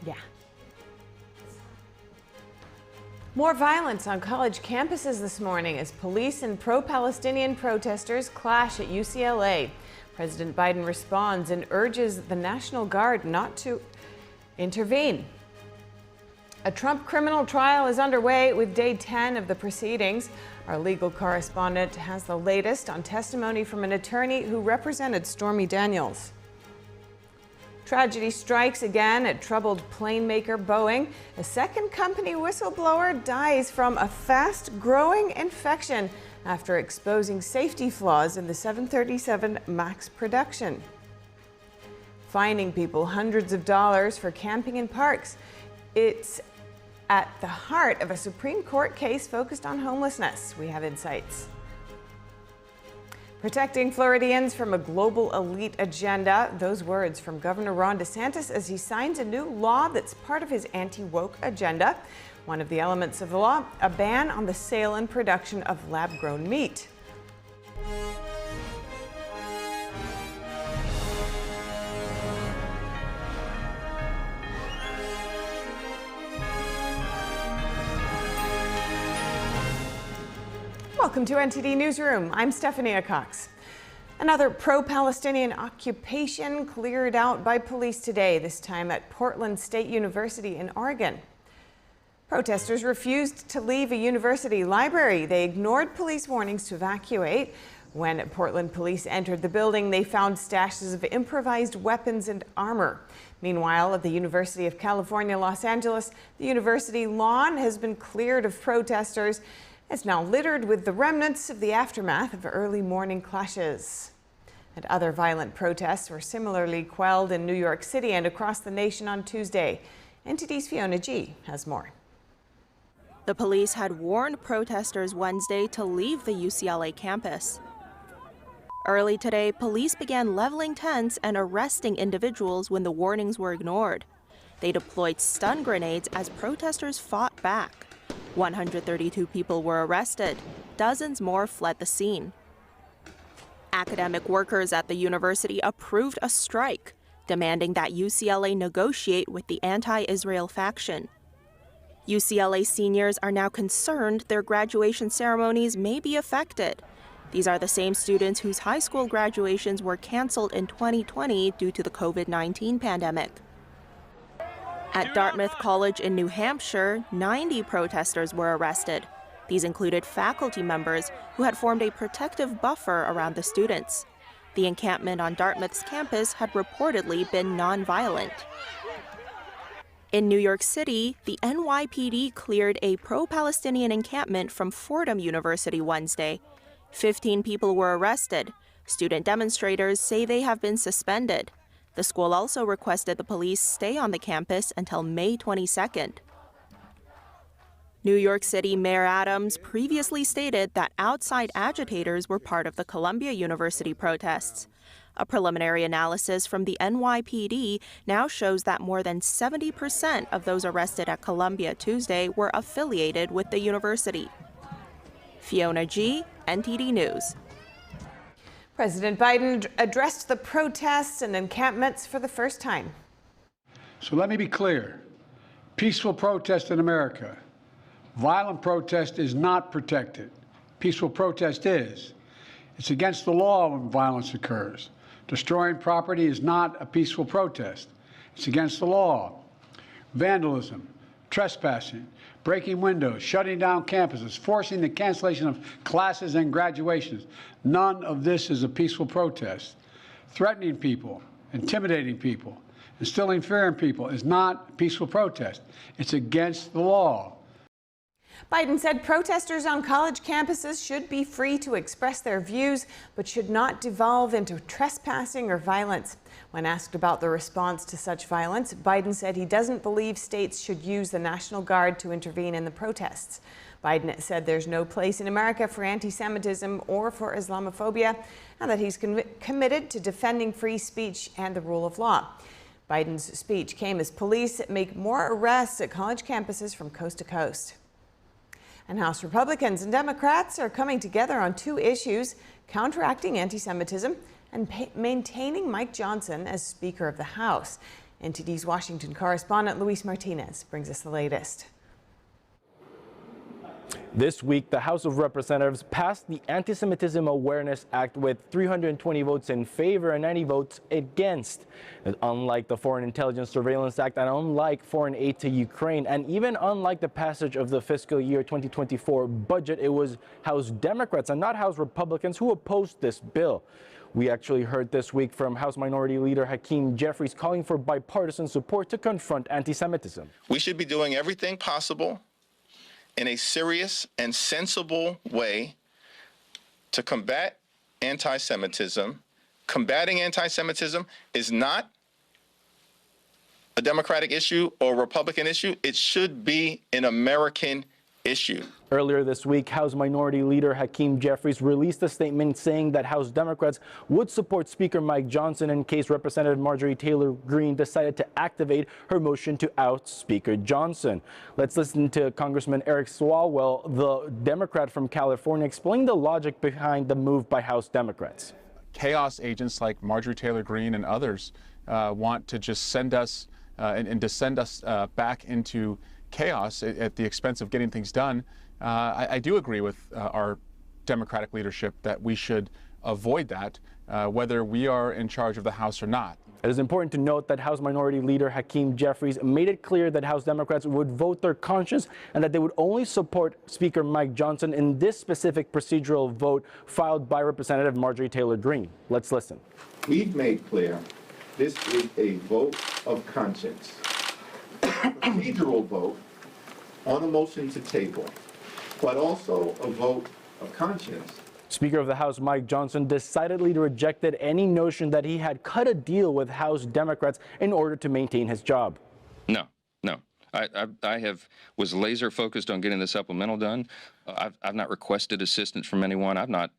Yeah. More violence on college campuses this morning as police and pro-Palestinian protesters clash at UCLA. President Biden responds and urges the National Guard not to intervene. A Trump criminal trial is underway with day 10 of the proceedings. Our legal correspondent has the latest on testimony from an attorney who represented Stormy Daniels. Tragedy strikes again at troubled plane maker Boeing. A second company whistleblower dies from a fast-growing infection after exposing safety flaws in the 737 MAX production. Fining people hundreds of dollars for camping in parks. It's at the heart of a Supreme Court case focused on homelessness. We have insights. Protecting Floridians from a global elite agenda. Those words from Governor Ron DeSantis as he signs a new law that's part of his anti-woke agenda. One of the elements of the law, a ban on the sale and production of lab-grown meat. Welcome to NTD Newsroom. I'm Stephanie Cox. Another pro-Palestinian occupation cleared out by police today, this time at Portland State University in Oregon. Protesters refused to leave a university library. They ignored police warnings to evacuate. When Portland police entered the building, they found stashes of improvised weapons and armor. Meanwhile, at the University of California, Los Angeles, the university lawn has been cleared of protesters. It's now littered with the remnants of the aftermath of early morning clashes. And other violent protests were similarly quelled in New York City and across the nation on Tuesday. NTD's Fiona G has more. The police had warned protesters Wednesday to leave the UCLA campus. Early today, police began leveling tents and arresting individuals when the warnings were ignored. They deployed stun grenades as protesters fought back. 132 people were arrested. Dozens more fled the scene. Academic workers at the university approved a strike, demanding that UCLA negotiate with the anti-Israel faction. UCLA seniors are now concerned their graduation ceremonies may be affected. These are the same students whose high school graduations were canceled in 2020 due to the COVID-19 pandemic. At Dartmouth College in New Hampshire, 90 protesters were arrested. These included faculty members who had formed a protective buffer around the students. The encampment on Dartmouth's campus had reportedly been nonviolent. In New York City, the NYPD cleared a pro-Palestinian encampment from Fordham University Wednesday. 15 people were arrested. Student demonstrators say they have been suspended. The school also requested the police stay on the campus until May 22nd. New York City Mayor Adams previously stated that outside agitators were part of the Columbia University protests. A preliminary analysis from the NYPD now shows that more than 70% of those arrested at Columbia Tuesday were affiliated with the university. Fiona G, NTD News. President Biden addressed the protests and encampments for the first time. So let me be clear. Peaceful protest in America. Violent protest is not protected. Peaceful protest is. It's against the law when violence occurs. Destroying property is not a peaceful protest. It's against the law. Vandalism, trespassing, breaking windows, shutting down campuses, forcing the cancellation of classes and graduations. None of this is a peaceful protest. Threatening people, intimidating people, instilling fear in people is not a peaceful protest. It's against the law. Biden said protesters on college campuses should be free to express their views, but should not devolve into trespassing or violence. When asked about the response to such violence, Biden said he doesn't believe states should use the National Guard to intervene in the protests. Biden said there's no place in America for anti-Semitism or for Islamophobia, and that he's committed to defending free speech and the rule of law. Biden's speech came as police make more arrests at college campuses from coast to coast. And House Republicans and Democrats are coming together on two issues: counteracting anti-Semitism and maintaining Mike Johnson as Speaker of the House. NTD's Washington correspondent Luis Martinez brings us the latest. This week, the House of Representatives passed the Anti-Semitism Awareness Act with 320 votes in favor and 90 votes against. Unlike the Foreign Intelligence Surveillance Act and unlike foreign aid to Ukraine, and even unlike the passage of the fiscal year 2024 budget, it was House Democrats and not House Republicans who opposed this bill. We actually heard this week from House Minority Leader Hakeem Jeffries calling for bipartisan support to confront anti-Semitism. We should be doing everything possible in a serious and sensible way to combat anti-Semitism. Combating anti-Semitism is not a Democratic issue or a Republican issue. It should be an American issue. Earlier this week, House Minority Leader Hakeem Jeffries released a statement saying that House Democrats would support Speaker Mike Johnson in case Representative Marjorie Taylor Greene decided to activate her motion to oust Speaker Johnson. Let's listen to Congressman Eric Swalwell, the Democrat from California, explain the logic behind the move by House Democrats. Chaos agents like Marjorie Taylor Greene and others want to just send us and to send us back into chaos at the expense of getting things done. I do agree with our Democratic leadership that we should avoid that, whether we are in charge of the House or not. It is important to note that House Minority Leader Hakeem Jeffries made it clear that House Democrats would vote their conscience and that they would only support Speaker Mike Johnson in this specific procedural vote filed by Representative Marjorie Taylor Greene. Let's listen. We've made clear this is a vote of conscience, a procedural vote on a motion to table, but also a vote of conscience. Speaker of the House Mike Johnson decidedly rejected any notion that he had cut a deal with House Democrats in order to maintain his job. No. I was laser focused on getting the supplemental done. I've not requested assistance from anyone. I've not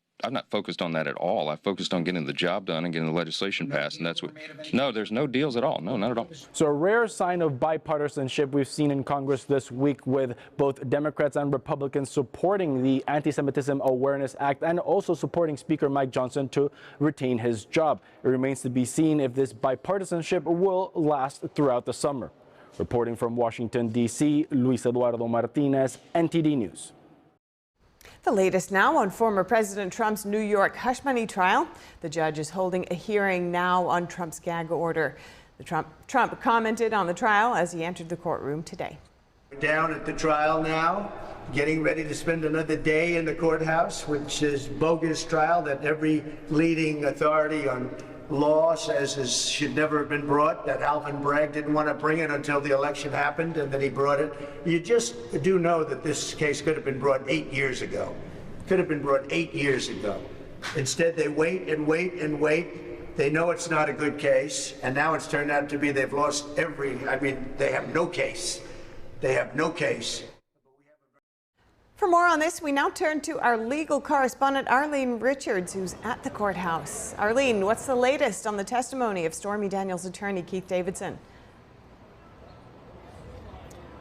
focused on that at all. I focused on getting the job done and getting the legislation passed, and that's what. No, there's no deals at all. No, not at all. So a rare sign of bipartisanship we've seen in Congress this week, with both Democrats and Republicans supporting the Anti-Semitism Awareness Act and also supporting Speaker Mike Johnson to retain his job. It remains to be seen if this bipartisanship will last throughout the summer. Reporting from Washington, D.C., Luis Eduardo Martinez, NTD News. The latest now on former President Trump's New York hush money trial. The judge is holding a hearing now on Trump's gag order. Trump commented on the trial as he entered the courtroom today. We're down at the trial now, getting ready to spend another day in the courthouse, which is bogus trial that every leading authority on law says should never have been brought, that Alvin Bragg didn't want to bring it until the election happened and that he brought it. You just do know that this case could have been brought 8 years ago. Could have been brought 8 years ago. Instead, they wait and wait and wait. They know it's not a good case, and now it's turned out to be they've lost they have no case. They have no case. For more on this, we now turn to our legal correspondent, Arlene Richards, who's at the courthouse. Arlene, what's the latest on the testimony of Stormy Daniels' attorney, Keith Davidson?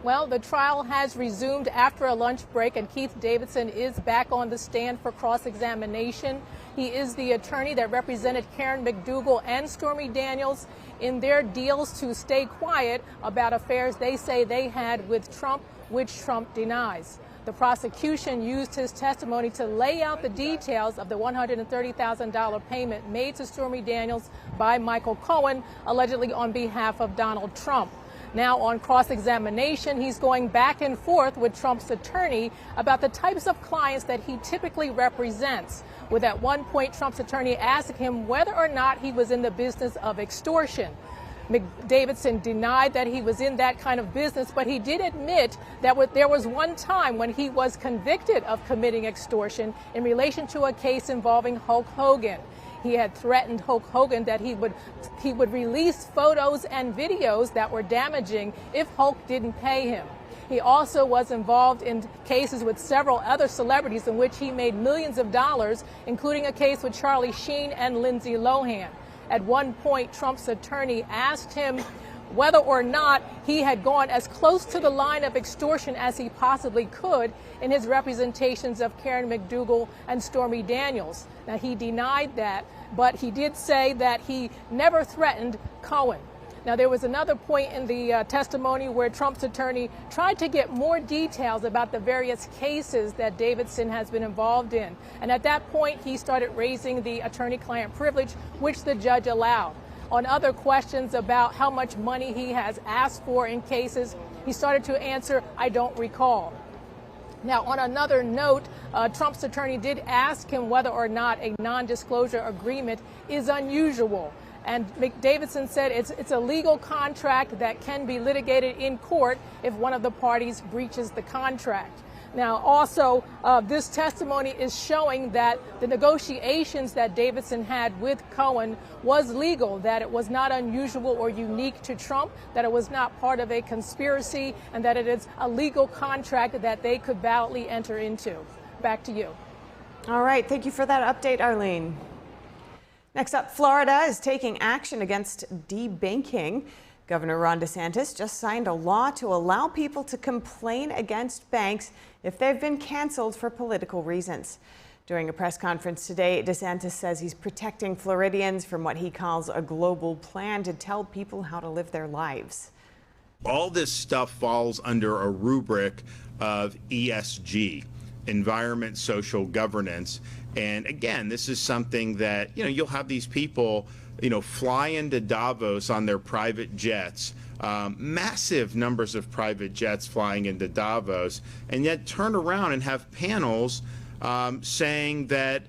Well, the trial has resumed after a lunch break, and Keith Davidson is back on the stand for cross-examination. He is the attorney that represented Karen McDougal and Stormy Daniels in their deals to stay quiet about affairs they say they had with Trump, which Trump denies. The prosecution used his testimony to lay out the details of the $130,000 payment made to Stormy Daniels by Michael Cohen, allegedly on behalf of Donald Trump. Now on cross-examination, he's going back and forth with Trump's attorney about the types of clients that he typically represents, with at one point Trump's attorney asking him whether or not he was in the business of extortion. Davidson denied that he was in that kind of business, but he did admit that there was one time when he was convicted of committing extortion in relation to a case involving Hulk Hogan. He had threatened Hulk Hogan that he would release photos and videos that were damaging if Hulk didn't pay him. He also was involved in cases with several other celebrities in which he made millions of dollars, including a case with Charlie Sheen and Lindsay Lohan. At one point, Trump's attorney asked him whether or not he had gone as close to the line of extortion as he possibly could in his representations of Karen McDougal and Stormy Daniels. Now, he denied that, but he did say that he never threatened Cohen. Now, there was another point in the testimony where Trump's attorney tried to get more details about the various cases that Davidson has been involved in. And at that point, he started raising the attorney-client privilege, which the judge allowed. On other questions about how much money he has asked for in cases, he started to answer, "I don't recall." Now, on another note, Trump's attorney did ask him whether or not a non-disclosure agreement is unusual. And Davidson said it's a legal contract that can be litigated in court if one of the parties breaches the contract. Now, also, this testimony is showing that the negotiations that Davidson had with Cohen was legal, that it was not unusual or unique to Trump, that it was not part of a conspiracy, and that it is a legal contract that they could validly enter into. Back to you. All right. Thank you for that update, Arlene. Next up, Florida is taking action against debanking. Governor Ron DeSantis just signed a law to allow people to complain against banks if they've been canceled for political reasons. During a press conference today, DeSantis says he's protecting Floridians from what he calls a global plan to tell people how to live their lives. All this stuff falls under a rubric of ESG, environment, social governance. And again, this is something that, you'll have these people, fly into Davos on their private jets, massive numbers of private jets flying into Davos, and yet turn around and have panels saying that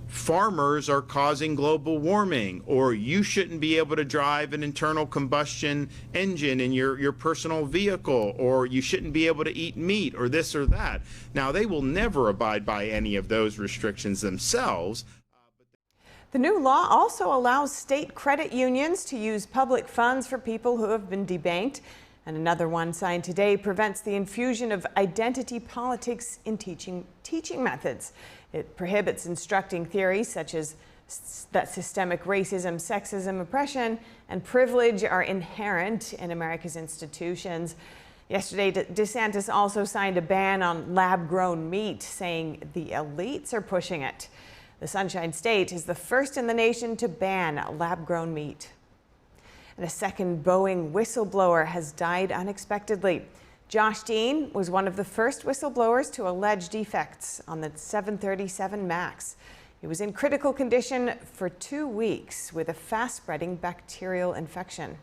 farmers are causing global warming, or you shouldn't be able to drive an internal combustion engine in your personal vehicle, or you shouldn't be able to eat meat, or this or that. Now, they will never abide by any of those restrictions themselves. The new law also allows state credit unions to use public funds for people who have been debanked. And another one signed today prevents the infusion of identity politics in teaching methods. It prohibits instructing theories such as that systemic racism, sexism, oppression, and privilege are inherent in America's institutions. Yesterday, DeSantis also signed a ban on lab-grown meat, saying the elites are pushing it. The Sunshine State is the first in the nation to ban lab-grown meat. And a second Boeing whistleblower has died unexpectedly. Josh Dean was one of the first whistleblowers to allege defects on the 737 MAX. He was in critical condition for 2 weeks with a fast-spreading bacterial infection.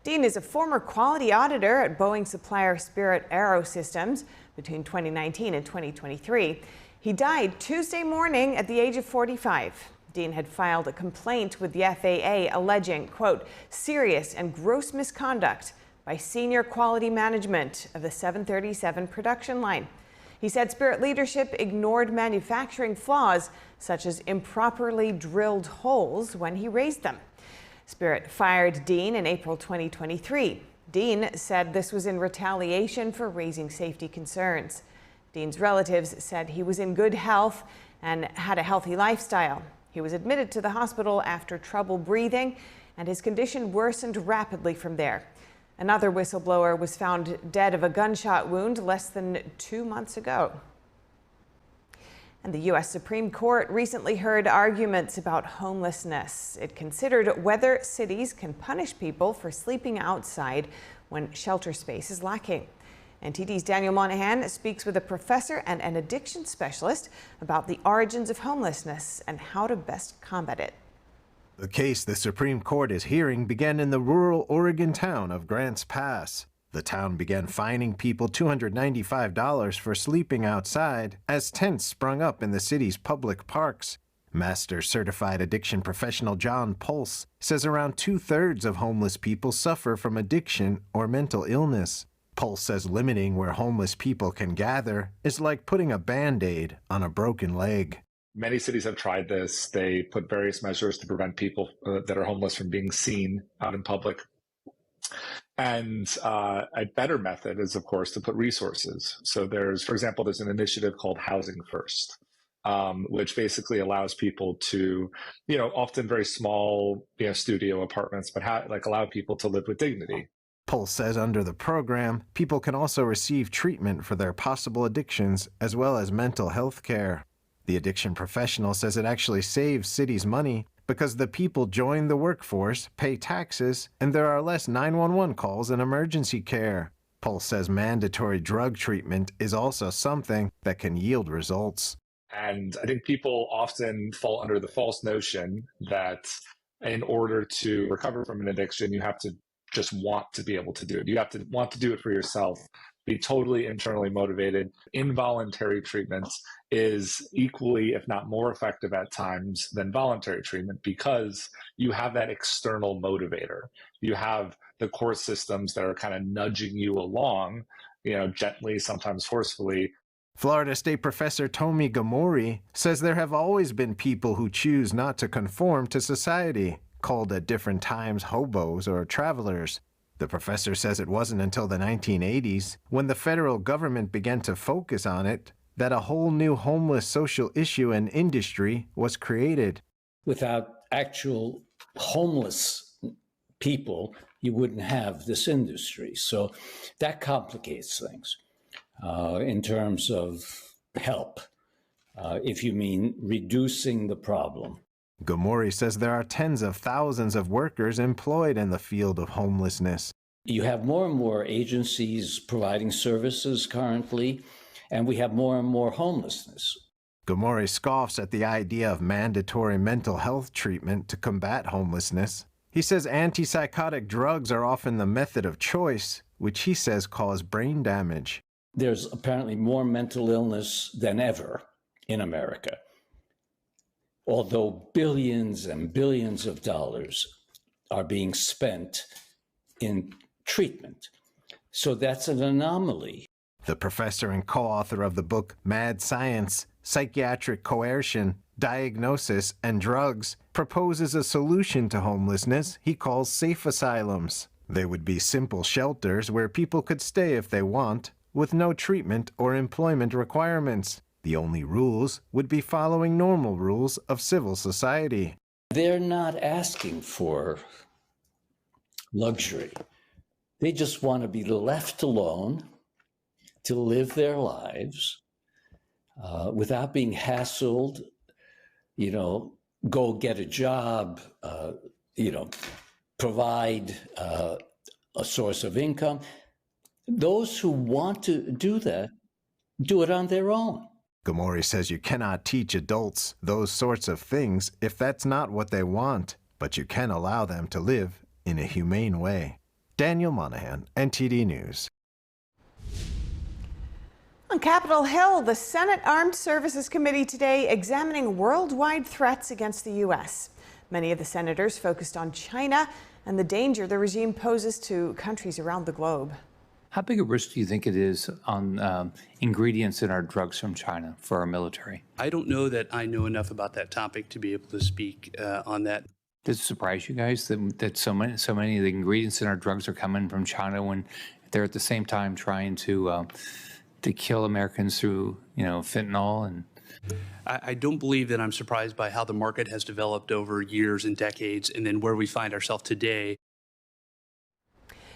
Dean is a former quality auditor at Boeing supplier Spirit AeroSystems between 2019 and 2023. He died Tuesday morning at the age of 45. Dean had filed a complaint with the FAA alleging, quote, serious and gross misconduct by senior quality management of the 737 production line. He said Spirit leadership ignored manufacturing flaws, such as improperly drilled holes when he raised them. Spirit fired Dean in April 2023. Dean said this was in retaliation for raising safety concerns. Dean's relatives said he was in good health and had a healthy lifestyle. He was admitted to the hospital after trouble breathing, and his condition worsened rapidly from there. Another whistleblower was found dead of a gunshot wound less than 2 months ago. And the U.S. Supreme Court recently heard arguments about homelessness. It considered whether cities can punish people for sleeping outside when shelter space is lacking. NTD's Daniel Monahan speaks with a professor and an addiction specialist about the origins of homelessness and how to best combat it. The case the Supreme Court is hearing began in the rural Oregon town of Grants Pass. The town began fining people $295 for sleeping outside as tents sprung up in the city's public parks. Master Certified Addiction Professional John Pulse says around 2/3 of homeless people suffer from addiction or mental illness. Pulse says limiting where homeless people can gather is like putting a Band-Aid on a broken leg. Many cities have tried this. They put various measures to prevent people that are homeless from being seen out in public. And a better method is, of course, to put resources. So for example, there's an initiative called Housing First, which basically allows people to, often very small, studio apartments, but allow people to live with dignity. Pulse says under the program, people can also receive treatment for their possible addictions as well as mental health care. The addiction professional says it actually saves cities money because the people join the workforce, pay taxes, and there are less 911 calls and emergency care. Pulse says mandatory drug treatment is also something that can yield results. And I think people often fall under the false notion that in order to recover from an addiction, you have to just want to be able to do it. You have to want to do it for yourself, be totally internally motivated. Involuntary treatment is equally, if not more effective at times than voluntary treatment because you have that external motivator. You have the core systems that are kind of nudging you along, gently, sometimes forcefully. Florida State Professor Tomi Gamori says there have always been people who choose not to conform to society, called at different times hobos or travelers. The professor says it wasn't until the 1980s, when the federal government began to focus on it, that a whole new homeless social issue and industry was created. Without actual homeless people, you wouldn't have this industry. So that complicates things in terms of help, if you mean reducing the problem. Gamori says there are tens of thousands of workers employed in the field of homelessness. You have more and more agencies providing services currently, and we have more and more homelessness. Gamori scoffs at the idea of mandatory mental health treatment to combat homelessness. He says antipsychotic drugs are often the method of choice, which he says cause brain damage. There's apparently more mental illness than ever in America, although billions and billions of dollars are being spent in treatment. So that's an anomaly. The professor and co-author of the book Mad Science, Psychiatric Coercion, Diagnosis, and Drugs proposes a solution to homelessness he calls safe asylums. They would be simple shelters where people could stay if they want, with no treatment or employment requirements. The only rules would be following normal rules of civil society. They're not asking for luxury. They just want to be left alone to live their lives without being hassled, go get a job, provide a source of income. Those who want to do that, do it on their own. Gamori says you cannot teach adults those sorts of things if that's not what they want, but you can allow them to live in a humane way. Daniel Monahan, NTD News. On Capitol Hill, the Senate Armed Services Committee today examining worldwide threats against the U.S. Many of the senators focused on China and the danger the regime poses to countries around the globe. How big a risk do you think it is on ingredients in our drugs from China for our military? I don't know that I know enough about that topic to be able to speak on that. Does it surprise you guys that so many of the ingredients in our drugs are coming from China when they're at the same time trying to kill Americans through, fentanyl? And I don't believe that I'm surprised by how the market has developed over years and decades, and then where we find ourselves today.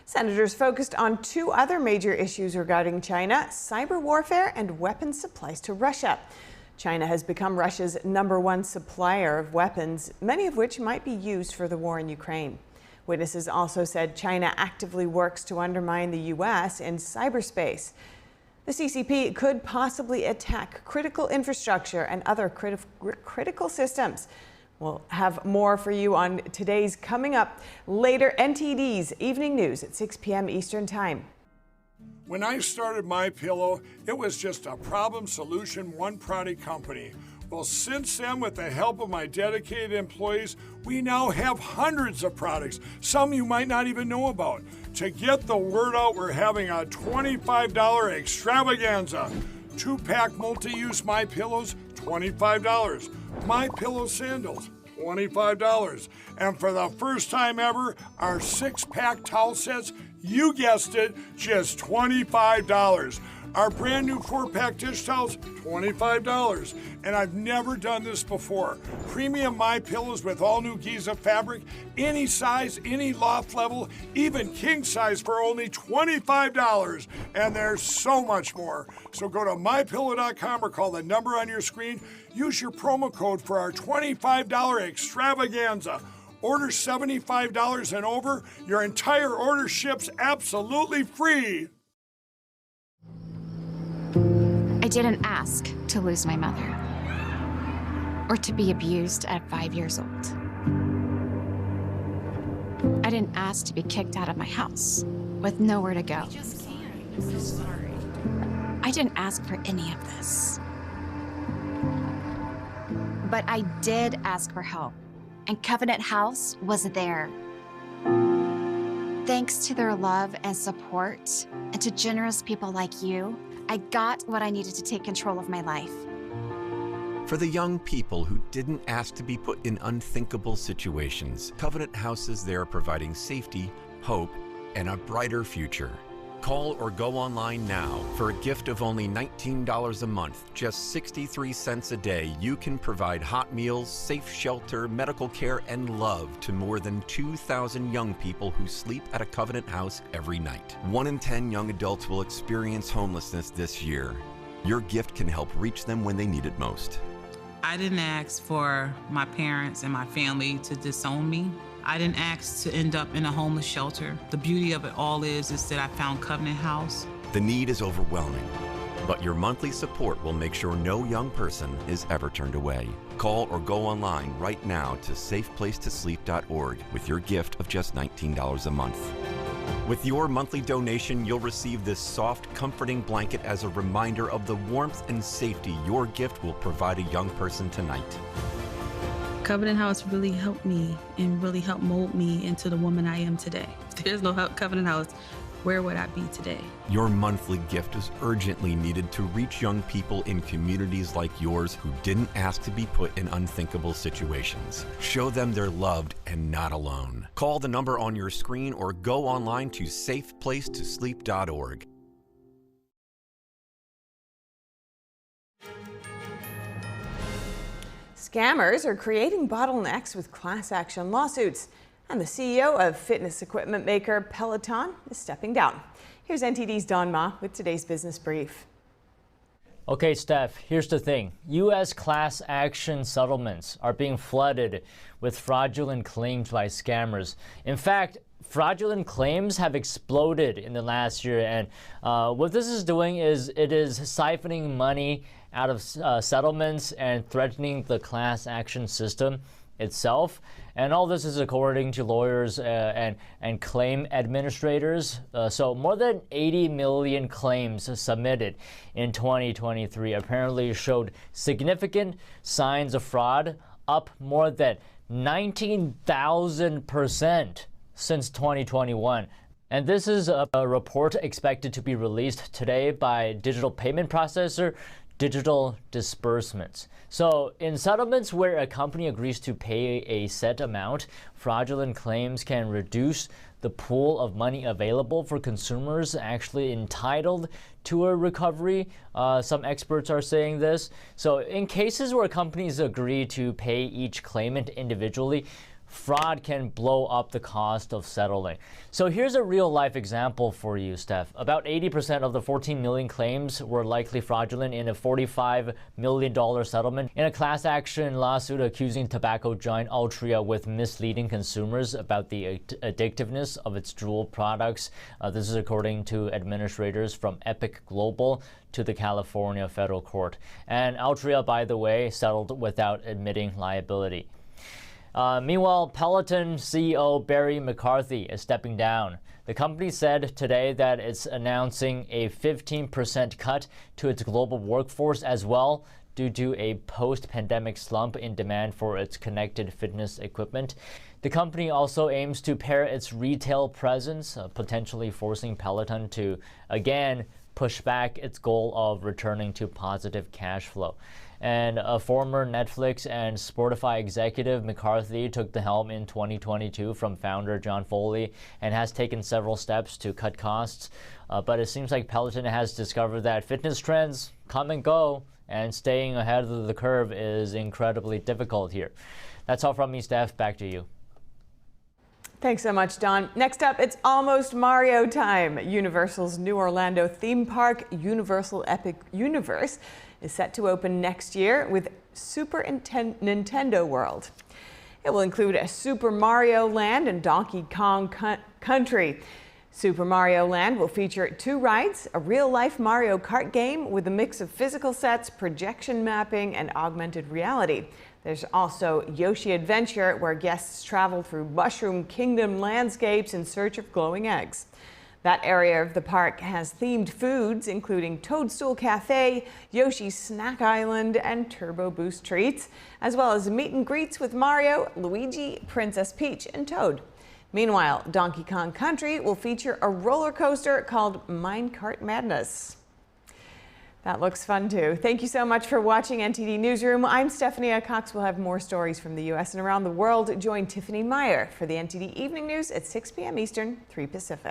Senators focused on two other major issues regarding China: cyber warfare and weapons supplies to Russia. China has become Russia's #1 supplier of weapons, many of which might be used for the war in Ukraine. Witnesses also said China actively works to undermine the U.S. in cyberspace. The CCP could possibly attack critical infrastructure and other critical systems. We'll have more for you on today's coming up later. NTD's Evening News at 6 p.m. Eastern Time. When I started MyPillow, it was just a problem solution, one product company. Well, since then, with the help of my dedicated employees, we now have hundreds of products, some you might not even know about. To get the word out, we're having a $25 extravaganza. 2-pack multi-use MyPillows, $25. MyPillow sandals, $25. And for the first time ever, our 6-pack towel sets, you guessed it, just $25. Our brand new 4-pack dish towels, $25. And I've never done this before. Premium My Pillows with all new Giza fabric, any size, any loft level, even king size for only $25. And there's so much more. So go to mypillow.com or call the number on your screen. Use your promo code for our $25 extravaganza. Order $75 and over. Your entire order ships absolutely free. I didn't ask to lose my mother or to be abused at 5 years old. I didn't ask to be kicked out of my house with nowhere to go. I'm so sorry. I didn't ask for any of this. But I did ask for help, and Covenant House was there. Thanks to their love and support, and to generous people like you, I got what I needed to take control of my life. For the young people who didn't ask to be put in unthinkable situations, Covenant House is there providing safety, hope, and a brighter future. Call or go online now. For a gift of only $19 a month, just 63 cents a day, you can provide hot meals, safe shelter, medical care, and love to more than 2,000 young people who sleep at a Covenant House every night. 1 in 10 young adults will experience homelessness this year. Your gift can help reach them when they need it most. I didn't ask for my parents and my family to disown me. I didn't ask to end up in a homeless shelter. The beauty of it all is that I found Covenant House. The need is overwhelming, but your monthly support will make sure no young person is ever turned away. Call or go online right now to safeplacetosleep.org with your gift of just $19 a month. With your monthly donation, you'll receive this soft, comforting blanket as a reminder of the warmth and safety your gift will provide a young person tonight. Covenant House really helped me and really helped mold me into the woman I am today. If there's no Covenant House, where would I be today? Your monthly gift is urgently needed to reach young people in communities like yours who didn't ask to be put in unthinkable situations. Show them they're loved and not alone. Call the number on your screen or go online to safeplacetosleep.org. Scammers are creating bottlenecks with class action lawsuits, and the CEO of fitness equipment maker Peloton is stepping down. Here's NTD's Don Ma with today's business brief. Okay, Steph, here's the thing. U.S. class action settlements are being flooded with fraudulent claims by scammers. In fact, fraudulent claims have exploded in the last year, and what this is doing is it is siphoning money out of settlements and threatening the class action system itself. And all this is according to lawyers and claim administrators. So more than 80 million claims submitted in 2023 apparently showed significant signs of fraud, up more than 19,000% since 2021. And this is a report expected to be released today by digital payment processor Digital Disbursements. So in settlements where a company agrees to pay a set amount, fraudulent claims can reduce the pool of money available for consumers actually entitled to a recovery. Some experts are saying this. So in cases where companies agree to pay each claimant individually, fraud can blow up the cost of settling. So here's a real-life example for you, Steph. About 80% of the 14 million claims were likely fraudulent in a $45 million settlement in a class action lawsuit accusing tobacco giant Altria with misleading consumers about the addictiveness of its Juul products. This is according to administrators from Epic Global to the California federal court. And Altria, by the way, settled without admitting liability. Meanwhile, Peloton CEO Barry McCarthy is stepping down. The company said today that it's announcing a 15% cut to its global workforce as well, due to a post-pandemic slump in demand for its connected fitness equipment. The company also aims to pare its retail presence, potentially forcing Peloton to, again, push back its goal of returning to positive cash flow. And a former Netflix and Spotify executive, McCarthy, took the helm in 2022 from founder John Foley and has taken several steps to cut costs. But it seems like Peloton has discovered that fitness trends come and go, and staying ahead of the curve is incredibly difficult here. That's all from me, Steph. Back to you. Thanks so much, Don. Next up, it's almost Mario time. Universal's new Orlando theme park, Universal Epic Universe, is set to open next year with Super Nintendo World. It will include a Super Mario Land and Donkey Kong Country. Super Mario Land will feature 2 rides, a real-life Mario Kart game with a mix of physical sets, projection mapping, and augmented reality. There's also Yoshi Adventure, where guests travel through Mushroom Kingdom landscapes in search of glowing eggs. That area of the park has themed foods, including Toadstool Cafe, Yoshi's Snack Island, and Turbo Boost treats, as well as meet and greets with Mario, Luigi, Princess Peach, and Toad. Meanwhile, Donkey Kong Country will feature a roller coaster called Minecart Madness. That looks fun too. Thank you so much for watching NTD Newsroom. I'm Stephanie Cox. We'll have more stories from the U.S. and around the world. Join Tiffany Meyer for the NTD Evening News at 6 p.m. Eastern, 3 Pacific.